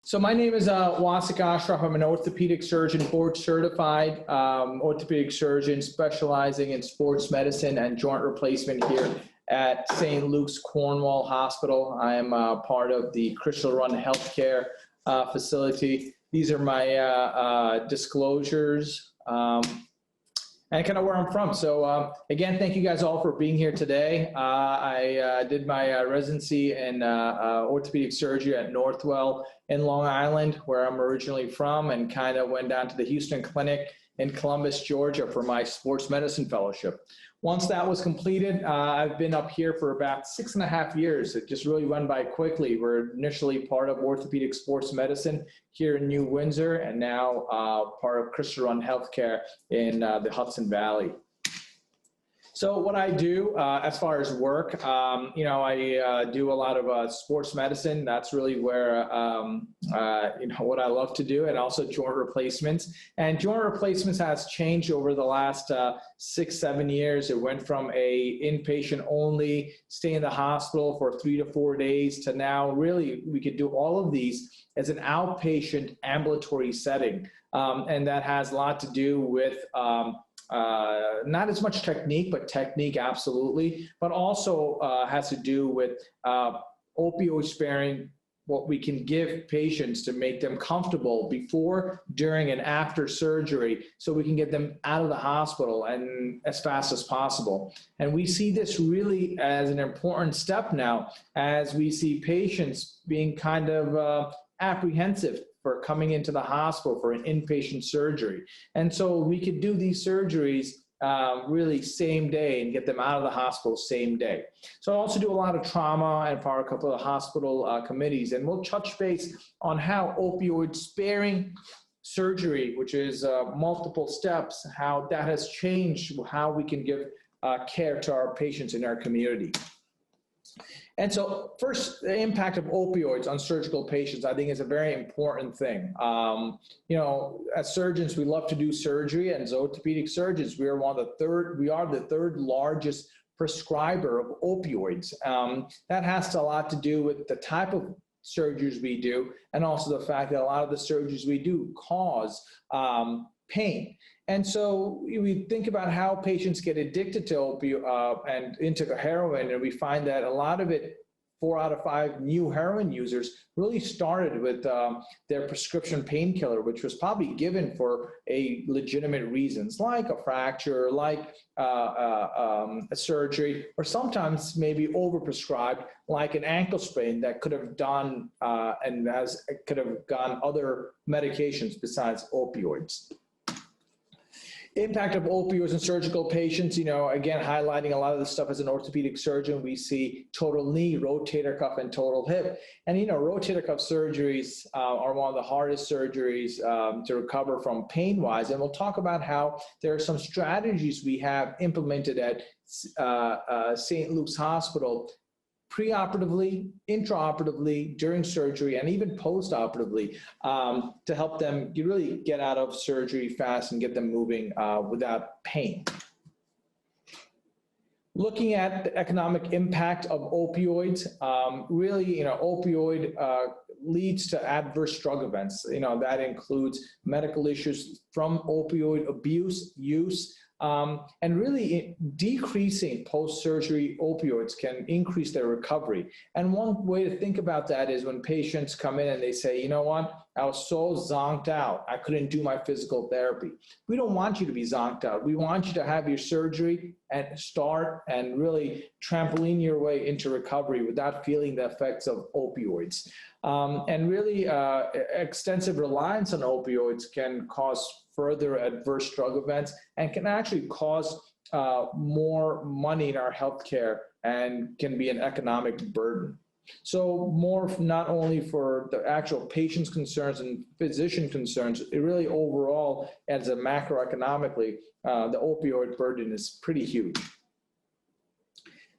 So my name is Wasik Ashraf. I'm an orthopedic surgeon, board certified orthopedic surgeon specializing in sports medicine and joint replacement here at St. Luke's Cornwall Hospital. I am part of the Crystal Run Healthcare facility. These are my disclosures and kind of where I'm from. So again, thank you guys all for being here today. I did my residency in orthopedic surgery at Northwell in Long Island, where I'm originally from, and kind of went down to the Houston Clinic in Columbus, Georgia for my sports medicine fellowship. Once that was completed, I've been up here for about 6.5 years. It just really went by quickly. We're initially part of orthopedic sports medicine here in New Windsor, and now part of Crystal Run Healthcare in the Hudson Valley. So what I do as far as work, I do a lot of sports medicine. That's really where, what I love to do, and also joint replacements. And joint replacements has changed over the last 6-7 years. It went from a inpatient only, stay in the hospital for 3 to 4 days, to now really we could do all of these as an outpatient ambulatory setting. And that has a lot to do with not as much technique, but technique absolutely, but also has to do with opioid sparing, what we can give patients to make them comfortable before, during, and after surgery, so we can get them out of the hospital and as fast as possible. And we see this really as an important step now, as we see patients being kind of apprehensive for coming into the hospital for an inpatient surgery. And so we could do these surgeries really same day and get them out of the hospital same day. So I also do a lot of trauma and for a couple of hospital committees, and we'll touch base on how opioid sparing surgery, which is multiple steps, how that has changed, how we can give care to our patients in our community. And so first, the impact of opioids on surgical patients, I think, is a very important thing. As surgeons, we love to do surgery, and as orthopedic surgeons, we are the third largest prescriber of opioids. That has a lot to do with the type of surgeries we do, and also the fact that a lot of the surgeries we do cause pain. And so we think about how patients get addicted to opioid and into heroin, and we find that a lot of it, 4 out of 5 new heroin users really started with their prescription painkiller, which was probably given for a legitimate reasons, like a fracture, like a surgery, or sometimes maybe overprescribed, like an ankle sprain that could have done could have gone other medications besides opioids. Impact of opioids in surgical patients, again, highlighting a lot of the stuff as an orthopedic surgeon, we see total knee, rotator cuff, and total hip. And, rotator cuff surgeries are one of the hardest surgeries to recover from pain-wise. And we'll talk about how there are some strategies we have implemented at St. Luke's Hospital preoperatively, intraoperatively, during surgery, and even postoperatively to help them really get out of surgery fast and get them moving without pain. Looking at the economic impact of opioids, opioid leads to adverse drug events. That includes medical issues from opioid abuse, use, and really decreasing post-surgery opioids can increase their recovery. And one way to think about that is when patients come in and they say, you know what, I was so zonked out, I couldn't do my physical therapy. We don't want you to be zonked out. We want you to have your surgery and start and really trampoline your way into recovery without feeling the effects of opioids. And really extensive reliance on opioids can cause further adverse drug events and can actually cause more money in our healthcare and can be an economic burden. So more not only for the actual patient's concerns and physician concerns, it really overall, as a macroeconomically, the opioid burden is pretty huge.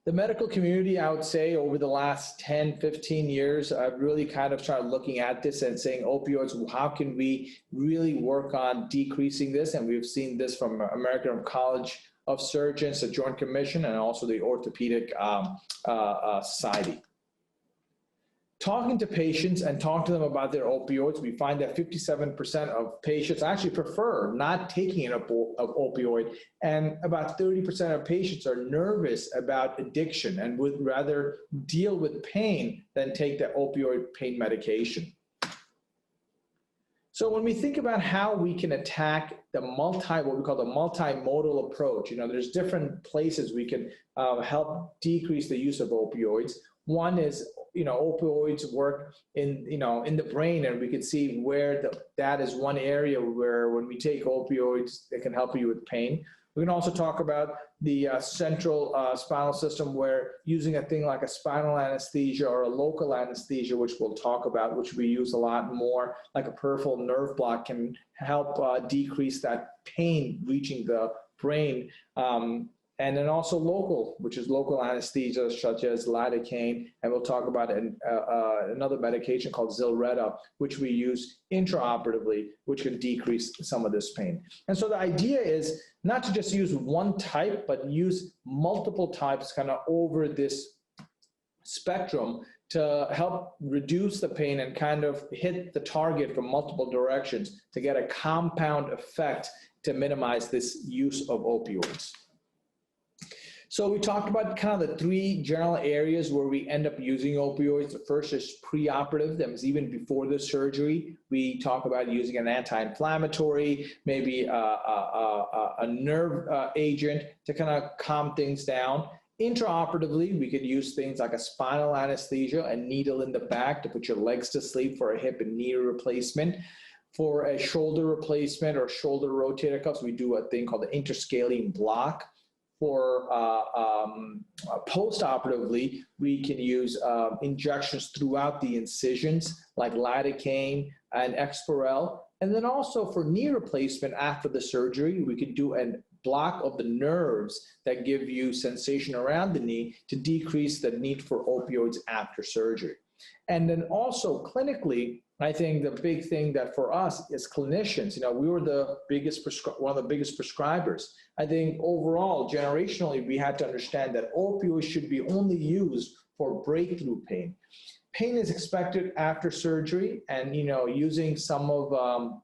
The medical community, I would say, over the last 10, 15 years, I've really kind of started looking at this and saying, opioids, how can we really work on decreasing this? And we've seen this from American College of Surgeons, the Joint Commission, and also the Orthopedic Society. talking to patients and talk to them about their opioids, we find that 57% of patients actually prefer not taking an opioid, and about 30% of patients are nervous about addiction and would rather deal with pain than take the opioid pain medication. So when we think about how we can attack what we call the multimodal approach, there's different places we can help decrease the use of opioids. One is, opioids work in the brain, and we can see where that is one area where when we take opioids, it can help you with pain. We can also talk about the central spinal system, where using a thing like a spinal anesthesia or a local anesthesia, which we'll talk about, which we use a lot more, like a peripheral nerve block, can help decrease that pain reaching the brain. And then also local, which is local anesthesia, such as lidocaine, and we'll talk about another medication called Zilretta, which we use intraoperatively, which can decrease some of this pain. And so the idea is not to just use one type, but use multiple types kind of over this spectrum to help reduce the pain and kind of hit the target from multiple directions to get a compound effect to minimize this use of opioids. So we talked about kind of the three general areas where we end up using opioids. The first is preoperative. That was even before the surgery. We talk about using an anti-inflammatory, maybe a nerve agent to kind of calm things down. Intraoperatively, we could use things like a spinal anesthesia, a needle in the back to put your legs to sleep for a hip and knee replacement. For a shoulder replacement or shoulder rotator cuffs, we do a thing called the Interscaling Block. For post-operatively, we can use injections throughout the incisions like lidocaine and Exparel. And then also for knee replacement after the surgery, we can do a block of the nerves that give you sensation around the knee to decrease the need for opioids after surgery. And then also clinically, I think the big thing that for us as clinicians, we were one of the biggest prescribers. I think overall, generationally, we had to understand that opioids should be only used for breakthrough pain. Pain is expected after surgery, and using some of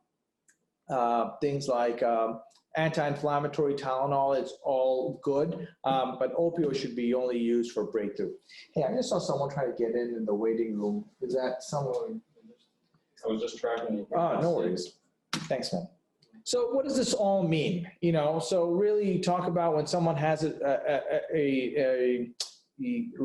things like anti-inflammatory Tylenol is all good, but opioids should be only used for breakthrough. Hey, I just saw someone try to get in the waiting room. Is that someone? I was just tracking you. Oh, no worries. Thanks, man. So what does this all mean? So really talk about when someone has a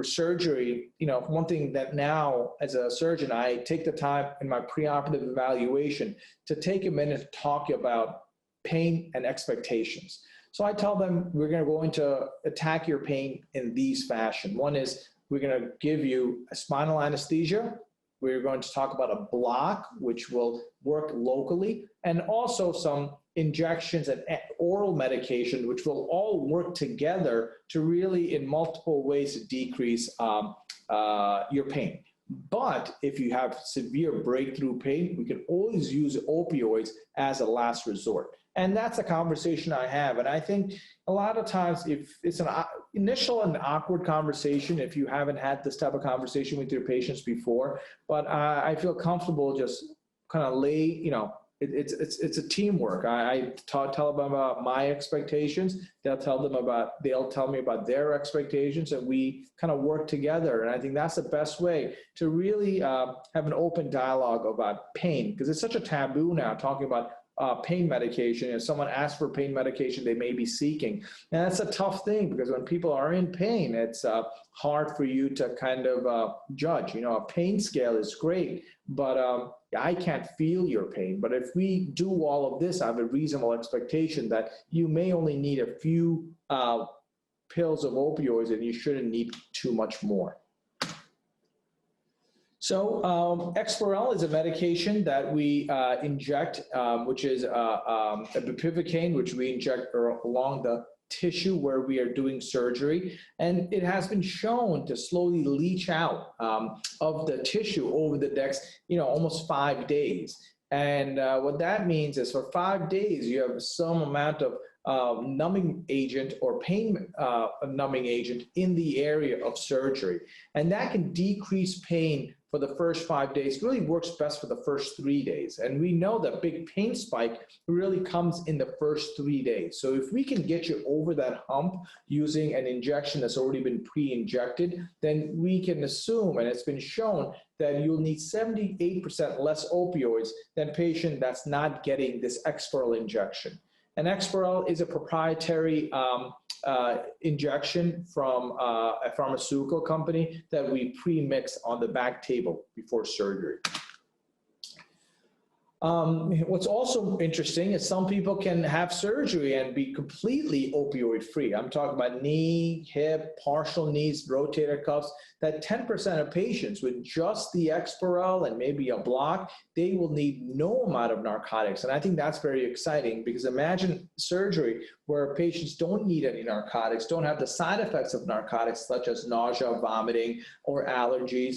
surgery, one thing that now as a surgeon, I take the time in my preoperative evaluation to take a minute to talk about pain and expectations. So I tell them we're going to attack your pain in these fashion. One is we're going to give you a spinal anesthesia. We're going to talk about a block, which will work locally, and also some injections and oral medication, which will all work together to really, in multiple ways, to decrease your pain. But if you have severe breakthrough pain, we can always use opioids as a last resort. And that's a conversation I have. And I think a lot of times, if it's an initial and awkward conversation, if you haven't had this type of conversation with your patients before, but I feel comfortable just kind of it's a teamwork. I tell them about my expectations. They'll tell me about their expectations, and we kind of work together. And I think that's the best way to really have an open dialogue about pain, because it's such a taboo now talking about pain medication. If someone asks for pain medication, they may be seeking. And that's a tough thing, because when people are in pain, it's hard for you to kind of judge. A pain scale is great, but I can't feel your pain. But if we do all of this, I have a reasonable expectation that you may only need a few pills of opioids, and you shouldn't need too much more. So Exparel is a medication that we inject, which is a bupivacaine, which we inject along the tissue where we are doing surgery. And it has been shown to slowly leach out of the tissue over the next, almost 5 days. And what that means is for 5 days, you have some amount of numbing agent or pain numbing agent in the area of surgery. And that can decrease pain for the first 5 days really works best for the first 3 days. And we know that big pain spike really comes in the first 3 days. So if we can get you over that hump using an injection that's already been pre-injected, then we can assume, and it's been shown, that you'll need 78% less opioids than a patient that's not getting this Exparel injection. And Exparel is a proprietary injection from a pharmaceutical company that we pre-mix on the back table before surgery. What's also interesting is some people can have surgery and be completely opioid free. I'm talking about knee, hip, partial knees, rotator cuffs, that 10% of patients with just the Exparel and maybe a block, they will need no amount of narcotics. And I think that's very exciting, because imagine surgery where patients don't need any narcotics, don't have the side effects of narcotics such as nausea, vomiting, or allergies,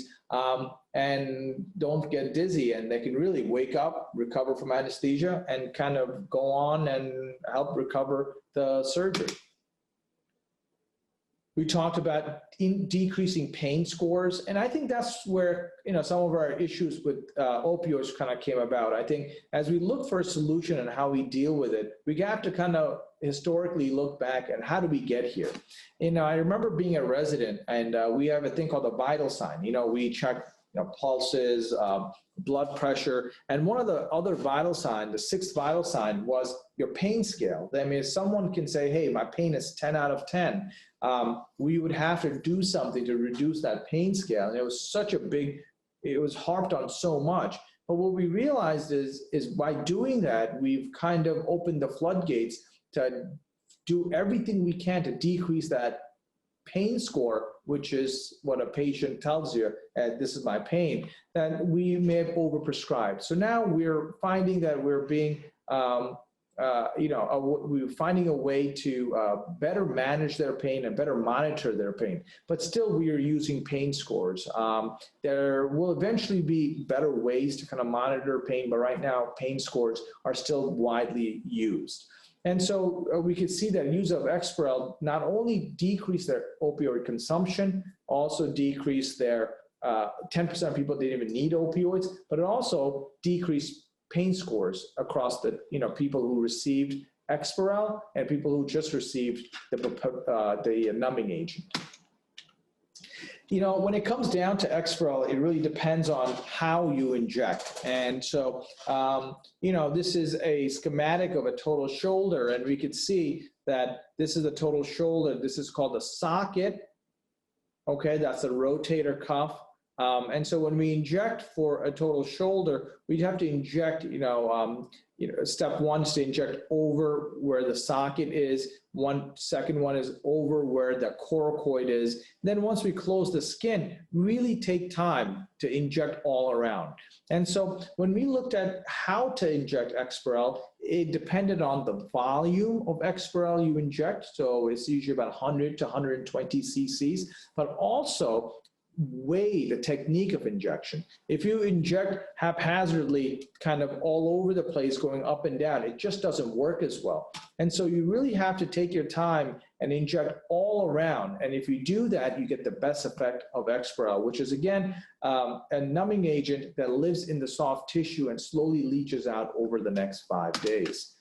and don't get dizzy, and they can really wake up, recover from anesthesia, and kind of go on and help recover the surgery. We talked about decreasing pain scores, and I think that's where some of our issues with opioids kind of came about. I think as we look for a solution and how we deal with it, we have to kind of historically look back at how do we get here. I remember being a resident, and we have a thing called a vital sign. We check pulses, blood pressure, and one of the other vital signs, the sixth vital sign, was your pain scale. I mean, if someone can say, hey, my pain is 10 out of 10, we would have to do something to reduce that pain scale. And it was such a big, it was harped on so much. But what we realized is by doing that, we've kind of opened the floodgates to do everything we can to decrease that pain score, which is what a patient tells you, this is my pain, that we may have overprescribed. So now we're finding that we're being, we're finding a way to better manage their pain and better monitor their pain. But still, we are using pain scores. There will eventually be better ways to kind of monitor pain, but right now, pain scores are still widely used. And so we could see that use of Exparel not only decreased their opioid consumption, also decreased their 10% of people didn't even need opioids, but it also decreased pain scores across the people who received Exparel and people who just received the numbing agent. When it comes down to Exparel, it really depends on how you inject. And so, this is a schematic of a total shoulder, and we could see that this is a total shoulder. This is called a socket. Okay, that's a rotator cuff. And so when we inject for a total shoulder, we'd have to inject, step one is to inject over where the socket is. Second one is over where the coracoid is. Then once we close the skin, really take time to inject all around. And so when we looked at how to inject Exparel, it depended on the volume of Exparel you inject. So it's usually about 100 to 120 cc's, but also the technique of injection. If you inject haphazardly, kind of all over the place, going up and down, it just doesn't work as well. And so you really have to take your time and inject all around. And if you do that, you get the best effect of Exparel, which is, again, a numbing agent that lives in the soft tissue and slowly leaches out over the next 5 days.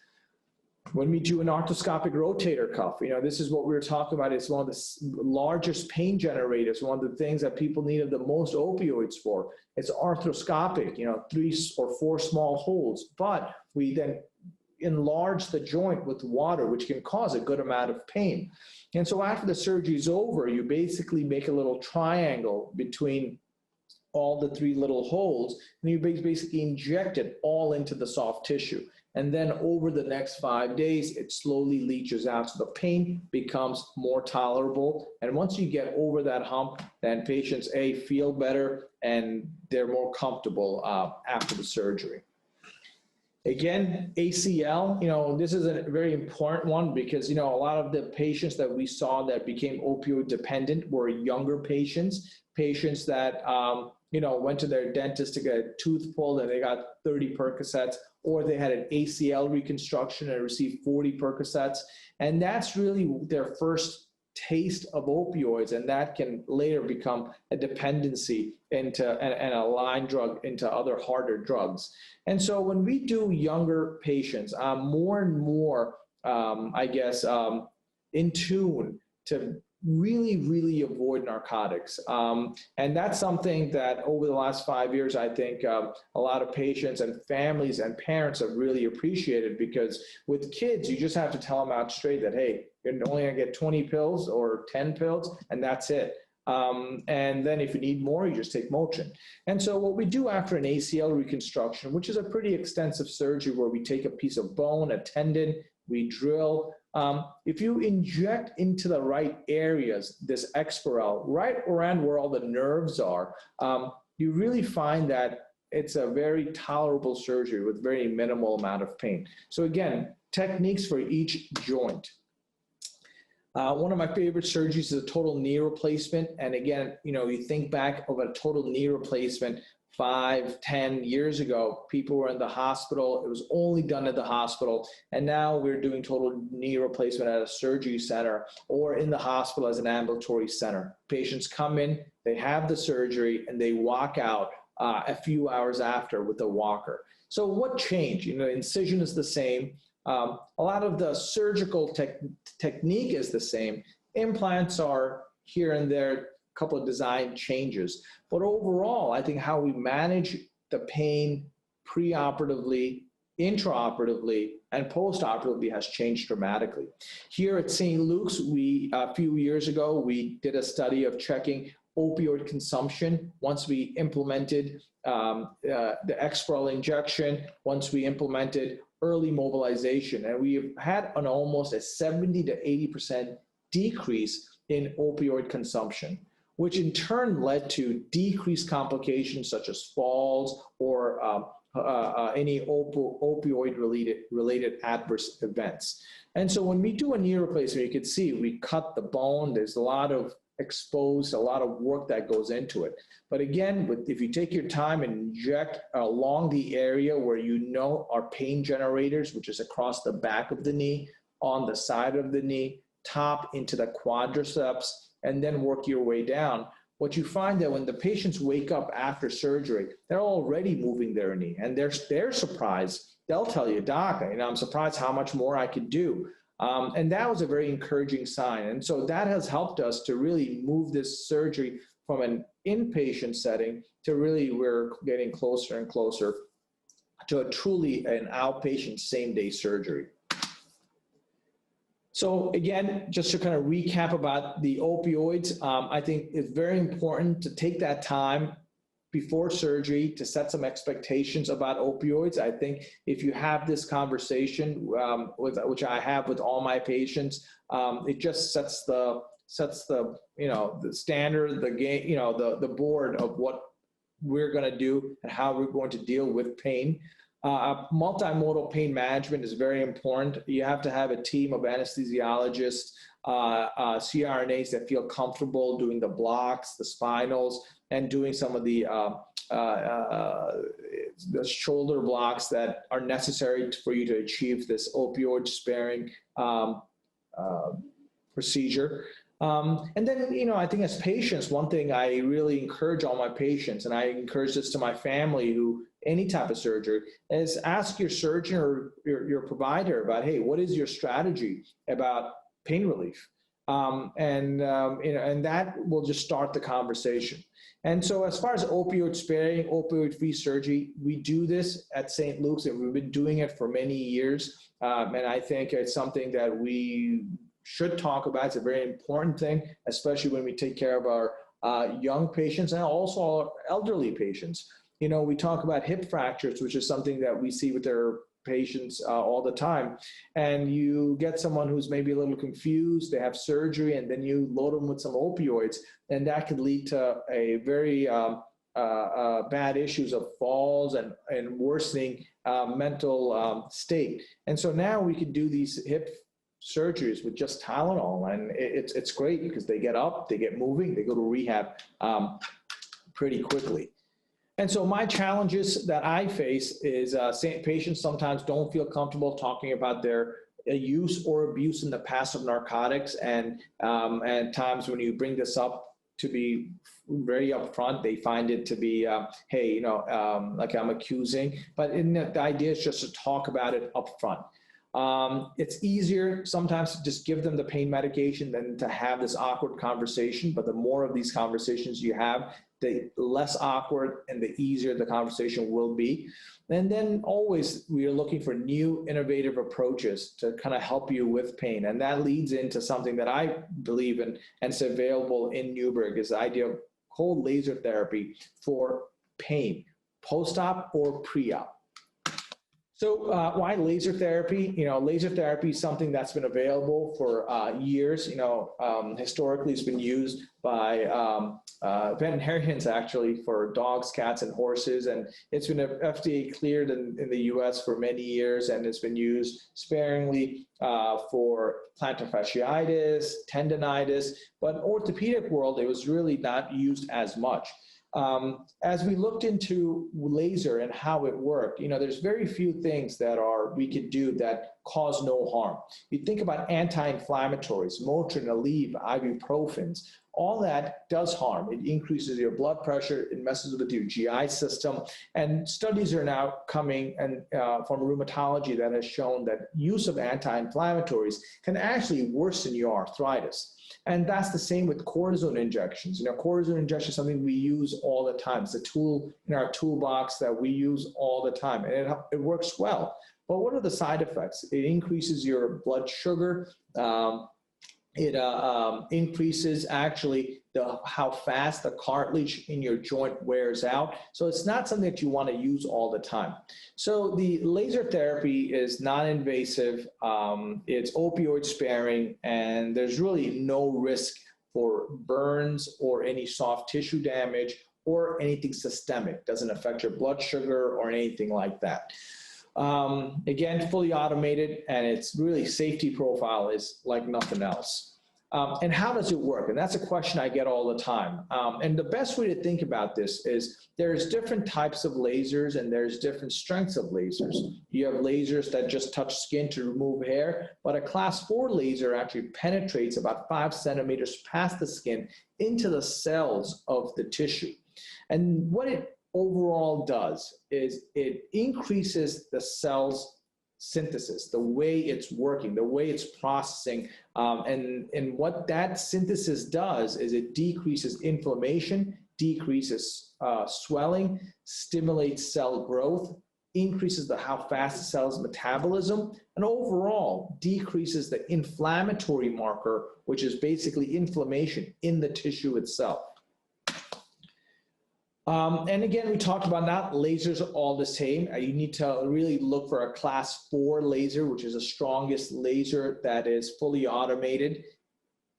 When we do an arthroscopic rotator cuff, this is what we were talking about. It's one of the largest pain generators, one of the things that people needed the most opioids for. It's arthroscopic, 3 or 4 small holes, but we then enlarge the joint with water, which can cause a good amount of pain. And so after the surgery is over, you basically make a little triangle between all the 3 little holes, and you basically inject it all into the soft tissue. And then over the next 5 days, it slowly leaches out, so the pain becomes more tolerable. And once you get over that hump, then patients, feel better and they're more comfortable after the surgery. Again, ACL, this is a very important one because, a lot of the patients that we saw that became opioid dependent were younger patients that, went to their dentist to get a tooth pulled and they got 30 Percocets, or they had an ACL reconstruction and received 40 Percocets. And that's really their first taste of opioids, and that can later become a dependency into and a line drug into other harder drugs. And so when we do younger patients, I'm more and more, in tune to really avoid narcotics. And that's something that over the last 5 years, I think a lot of patients and families and parents have really appreciated, because with kids, you just have to tell them out straight that, hey, you're only gonna get 20 pills or 10 pills, and that's it. And then if you need more, you just take Motrin. And so what we do after an ACL reconstruction, which is a pretty extensive surgery where we take a piece of bone, a tendon, we drill. If you inject into the right areas, this Exparel, right around where all the nerves are, you really find that it's a very tolerable surgery with very minimal amount of pain. So again, techniques for each joint. One of my favorite surgeries is a total knee replacement. And again, you think back of a total knee replacement 5, 10 years ago, people were in the hospital. It was only done at the hospital. And now we're doing total knee replacement at a surgery center or in the hospital as an ambulatory center. Patients come in, they have the surgery, and they walk out a few hours after with a walker. So what changed? Incision is the same. A lot of the surgical technique is the same. Implants are here and there, a couple of design changes. But overall, I think how we manage the pain preoperatively, intraoperatively, and postoperatively has changed dramatically. Here at St. Luke's, a few years ago, we did a study of checking opioid consumption once we implemented the Exparel injection, once we implemented early mobilization. And we've had an almost a 70 to 80% decrease in opioid consumption, which in turn led to decreased complications such as falls or any opioid-related adverse events. And so when we do a knee replacement, you can see we cut the bone. There's a lot of exposed, a lot of work that goes into it. But again, if you take your time and inject along the area where are pain generators, which is across the back of the knee, on the side of the knee, top into the quadriceps, and then work your way down, what you find that when the patients wake up after surgery, they're already moving their knee, and they're surprised. They'll tell you, doc, I'm surprised how much more I could do. And that was a very encouraging sign. And so that has helped us to really move this surgery from an inpatient setting to really we're getting closer and closer to a truly an outpatient same-day surgery. So again, just to kind of recap about the opioids, I think it's very important to take that time before surgery to set some expectations about opioids. I think if you have this conversation, which I have with all my patients, it just sets the the standard, the game, the board of what we're going to do and how we're going to deal with pain. Multimodal pain management is very important. You have to have a team of anesthesiologists, CRNAs that feel comfortable doing the blocks, the spinals, and doing some of the shoulder blocks that are necessary for you to achieve this opioid sparing procedure. And then, I think as patients, one thing I really encourage all my patients, and I encourage this to my family who any type of surgery, is ask your surgeon or your provider about, hey, what is your strategy about pain relief? And that will just start the conversation. And so as far as opioid sparing, opioid-free surgery, we do this at St. Luke's, and we've been doing it for many years. And I think it's something that we should talk about. It's a very important thing, especially when we take care of our young patients and also our elderly patients. We talk about hip fractures, which is something that we see with their patients all the time. And you get someone who's maybe a little confused, they have surgery, and then you load them with some opioids, and that could lead to a very bad issues of falls and worsening mental state. And so now we could do these hip surgeries with just Tylenol, and it's great because they get up, they get moving, they go to rehab pretty quickly. And so my challenges that I face is patients sometimes don't feel comfortable talking about their use or abuse in the past of narcotics, and at times when you bring this up to be very upfront, they find it to be, hey, like I'm accusing, but the idea is just to talk about it upfront. It's easier sometimes to just give them the pain medication than to have this awkward conversation, but the more of these conversations you have, the less awkward and the easier the conversation will be. And then always we are looking for new innovative approaches to kind of help you with pain. And that leads into something that I believe in and is available in Newburgh, is the idea of cold laser therapy for pain, post-op or pre-op. So why laser therapy? Laser therapy is something that's been available for years. Historically, it's been used by veterinarians actually for dogs, cats, and horses, and it's been FDA cleared in the U.S. for many years, and it's been used sparingly for plantar fasciitis, tendonitis, but orthopedic world, it was really not used as much. As we looked into laser and how it worked, there's very few things that we could do that cause no harm. You think about anti-inflammatories, Motrin, Aleve, ibuprofens, all that does harm. It increases your blood pressure, it messes with your GI system, and studies are now coming from rheumatology that has shown that use of anti-inflammatories can actually worsen your arthritis. And that's the same with cortisone injections. Cortisone injection is something we use all the time. It's a tool in our toolbox that we use all the time, and it works well. But what are the side effects? It increases your blood sugar. It increases actually how fast the cartilage in your joint wears out. So it's not something that you want to use all the time. So the laser therapy is non-invasive, it's opioid sparing, and there's really no risk for burns or any soft tissue damage or anything systemic. Doesn't affect your blood sugar or anything like that. Again, fully automated, and its really safety profile is like nothing else. And how does it work? And that's a question I get all the time. And the best way to think about this is there's different types of lasers and there's different strengths of lasers. You have lasers that just touch skin to remove hair, but a class 4 laser actually penetrates about 5 centimeters past the skin into the cells of the tissue. And what it overall does is it increases the cell's synthesis, the way it's working, the way it's processing. And what that synthesis does is it decreases inflammation, decreases swelling, stimulates cell growth, increases how fast the cell's metabolism, and overall decreases the inflammatory marker, which is basically inflammation in the tissue itself. And again, we talked about not lasers are all the same. You need to really look for a class 4 laser, which is the strongest laser that is fully automated.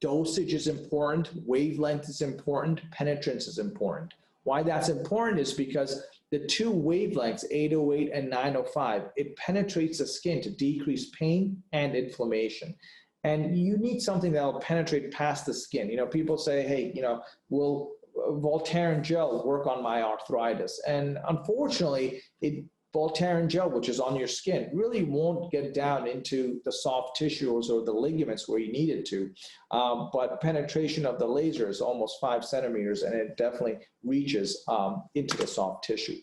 Dosage is important, wavelength is important, penetrance is important. Why that's important is because the two wavelengths, 808 and 905, it penetrates the skin to decrease pain and inflammation. And you need something that will penetrate past the skin. People say, hey, will Voltaren gel work on my arthritis? And unfortunately, Voltaren gel, which is on your skin, really won't get down into the soft tissues or the ligaments where you need it to. But penetration of the laser is almost 5 centimeters, and it definitely reaches into the soft tissue.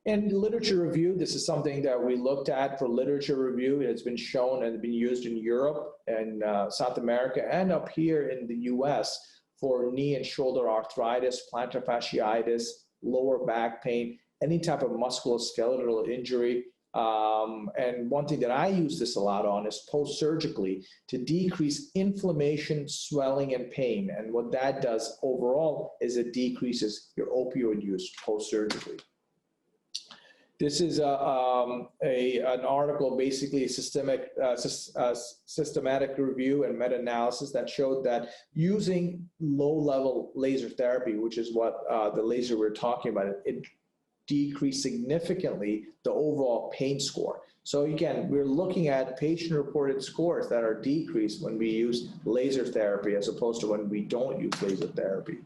And literature review, this is something that we looked at for literature review. It's been shown and been used in Europe and South America and up here in the US for knee and shoulder arthritis, plantar fasciitis, lower back pain, any type of musculoskeletal injury. And one thing that I use this a lot on is post-surgically to decrease inflammation, swelling, and pain. And what that does overall is it decreases your opioid use post-surgically. This is an article, basically a systematic review and meta-analysis that showed that using low-level laser therapy, which is what the laser we're talking about, it decreased significantly the overall pain score. So again, we're looking at patient-reported scores that are decreased when we use laser therapy as opposed to when we don't use laser therapy.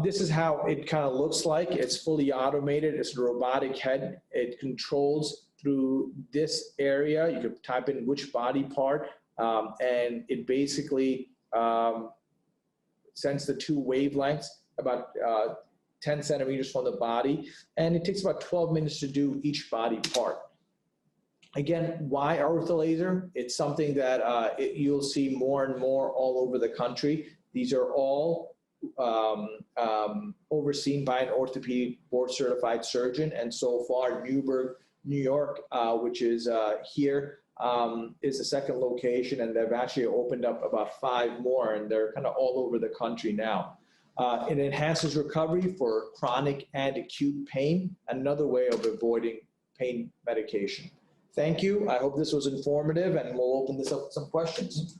This is how it kind of looks like. It's fully automated. It's a robotic head. It controls through this area. You could type in which body part, and it basically sends the two wavelengths about 10 centimeters from the body, and it takes about 12 minutes to do each body part. Again, why ortholaser? It's something that you'll see more and more all over the country. These are all overseen by an orthopedic board certified surgeon, and so far Newburgh, New York, which is here, is the second location, and they've actually opened up about 5 more, and they're kind of all over the country now. It enhances recovery for chronic and acute pain, another way of avoiding pain medication. Thank you. I hope this was informative, and we'll open this up to some questions.